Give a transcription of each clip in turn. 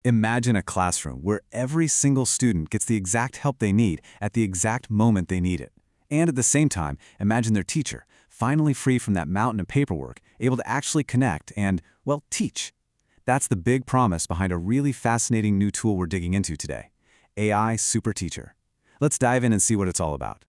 Imagine a classroom where every single student gets the exact help they need at the exact moment they need it. And at the same time, imagine their teacher, finally free from that mountain of paperwork, able to actually connect and, well, teach. That's the big promise behind a really fascinating new tool we're digging into today, AI Super Teacher. Let's dive in and see what it's all about.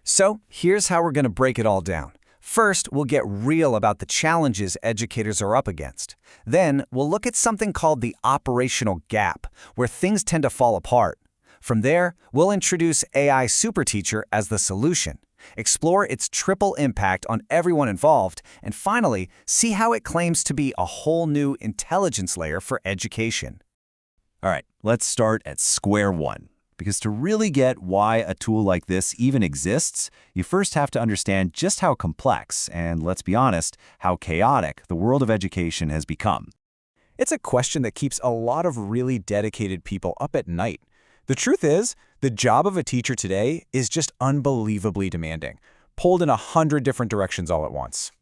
So, here's how we're going to break it all down. First, we'll get real about the challenges educators are up against. Then, we'll look at something called the operational gap, where things tend to fall apart. From there, we'll introduce AI Super Teacher as the solution, explore its triple impact on everyone involved, and finally, see how it claims to be a whole new intelligence layer for education. All right, let's start at square one. Because to really get why a tool like this even exists, you first have to understand just how complex, and let's be honest, how chaotic the world of education has become. It's a question that keeps a lot of really dedicated people up at night. The truth is, the job of a teacher today is just unbelievably demanding, pulled in 100 different directions all at once.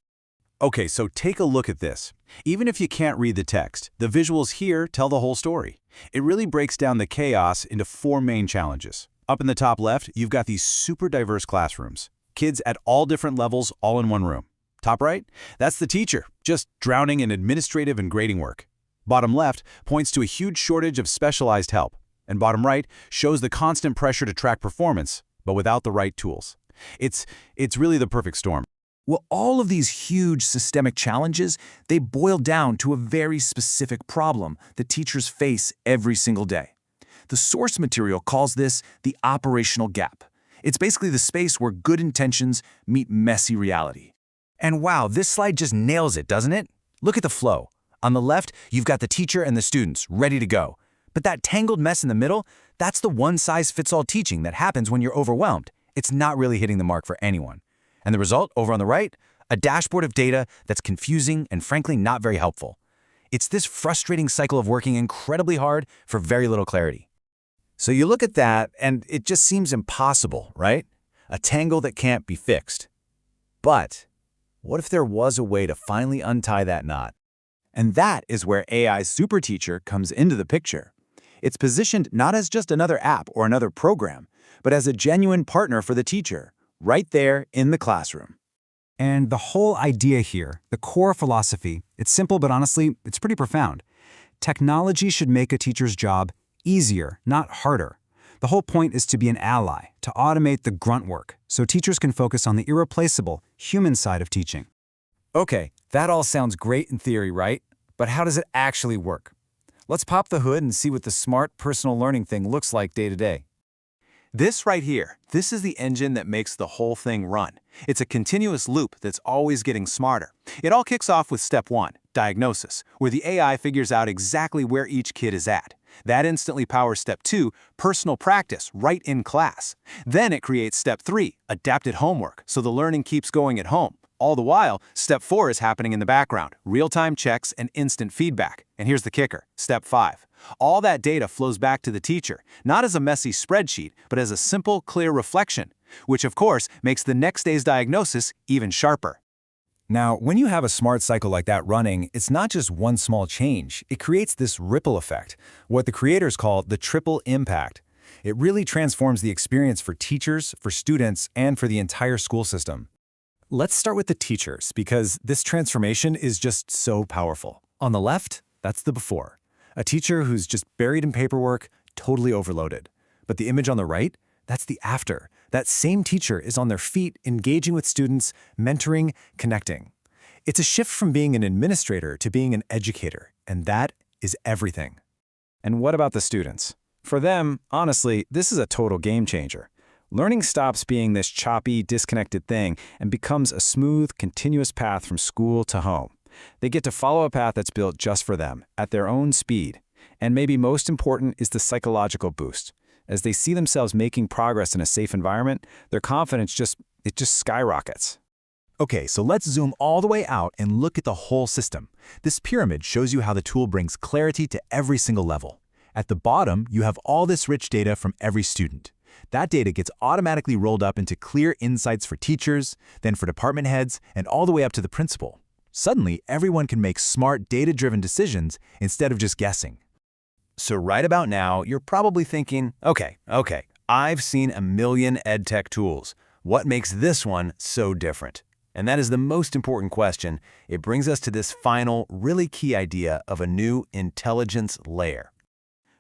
Okay, so take a look at this. Even if you can't read the text, the visuals here tell the whole story. It really breaks down the chaos into 4 main challenges. Up in the top left, you've got these super diverse classrooms. Kids at all different levels, all in one room. Top right, that's the teacher, just drowning in administrative and grading work. Bottom left points to a huge shortage of specialized help. And bottom right shows the constant pressure to track performance, but without the right tools. It's really the perfect storm. Well, all of these huge systemic challenges, they boil down to a very specific problem that teachers face every single day. The source material calls this the operational gap. It's basically the space where good intentions meet messy reality. And wow, this slide just nails it, doesn't it? Look at the flow. On the left, you've got the teacher and the students ready to go. But that tangled mess in the middle, that's the one-size-fits-all teaching that happens when you're overwhelmed. It's not really hitting the mark for anyone. And the result, over on the right, a dashboard of data that's confusing and frankly not very helpful. It's this frustrating cycle of working incredibly hard for very little clarity. So you look at that, and it just seems impossible, right? A tangle that can't be fixed. But what if there was a way to finally untie that knot? And that is where AI Super Teacher comes into the picture. It's positioned not as just another app or another program, but as a genuine partner for the teacher, right there in the classroom. And the whole idea here, the core philosophy, it's simple, but honestly, it's pretty profound. Technology should make a teacher's job easier, not harder. The whole point is to be an ally, to automate the grunt work, so teachers can focus on the irreplaceable, human side of teaching. Okay, that all sounds great in theory, right? But how does it actually work? Let's pop the hood and see what the smart personal learning thing looks like day to day. This right here, this is the engine that makes the whole thing run. It's a continuous loop that's always getting smarter. It all kicks off with step 1, diagnosis, where the AI figures out exactly where each kid is at. That instantly powers step 2, personal practice, right in class. Then it creates step 3, adapted homework, so the learning keeps going at home. All the while, step 4 is happening in the background, real-time checks and instant feedback. And here's the kicker, step 5. All that data flows back to the teacher, not as a messy spreadsheet, but as a simple, clear reflection, which of course makes the next day's diagnosis even sharper. Now, when you have a smart cycle like that running, it's not just one small change. It creates this ripple effect, what the creators call the triple impact. It really transforms the experience for teachers, for students, and for the entire school system. Let's start with the teachers, because this transformation is just so powerful. On the left, that's the before. A teacher who's just buried in paperwork, totally overloaded. But the image on the right, that's the after. That same teacher is on their feet, engaging with students, mentoring, connecting. It's a shift from being an administrator to being an educator, and that is everything. And what about the students? For them, honestly, this is a total game changer. Learning stops being this choppy, disconnected thing and becomes a smooth, continuous path from school to home. They get to follow a path that's built just for them, at their own speed. And maybe most important is the psychological boost. As they see themselves making progress in a safe environment, their confidence just skyrockets. Okay, so let's zoom all the way out and look at the whole system. This pyramid shows you how the tool brings clarity to every single level. At the bottom, you have all this rich data from every student. That data gets automatically rolled up into clear insights for teachers, then for department heads, and all the way up to the principal. Suddenly, everyone can make smart, data-driven decisions instead of just guessing. So right about now, you're probably thinking, okay, I've seen a million EdTech tools. What makes this one so different? And that is the most important question. It brings us to this final, really key idea of a new intelligence layer.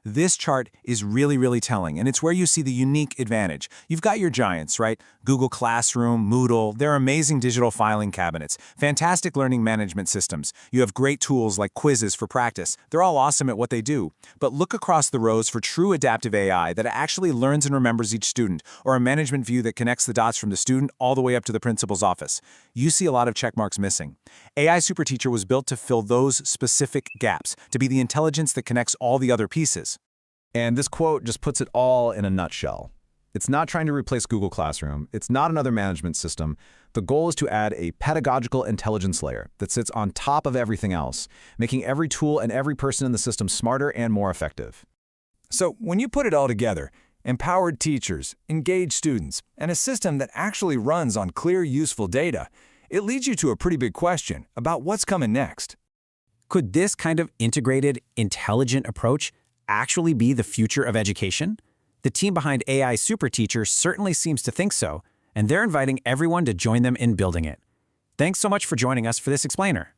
This chart is really telling, and it's where you see the unique advantage. You've got your giants, right? Google Classroom, Moodle, they're amazing digital filing cabinets, fantastic learning management systems. You have great tools like quizzes for practice. They're all awesome at what they do. But look across the rows for true adaptive AI that actually learns and remembers each student, or a management view that connects the dots from the student all the way up to the principal's office. You see a lot of checkmarks missing. AI Superteacher was built to fill those specific gaps, to be the intelligence that connects all the other pieces. And this quote just puts it all in a nutshell. It's not trying to replace Google Classroom. It's not another management system. The goal is to add a pedagogical intelligence layer that sits on top of everything else, making every tool and every person in the system smarter and more effective. So when you put it all together, empowered teachers, engaged students, and a system that actually runs on clear, useful data, it leads you to a pretty big question about what's coming next. Could this kind of integrated, intelligent approach actually be the future of education? The team behind AI Superteacher certainly seems to think so, and they're inviting everyone to join them in building it. Thanks so much for joining us for this explainer.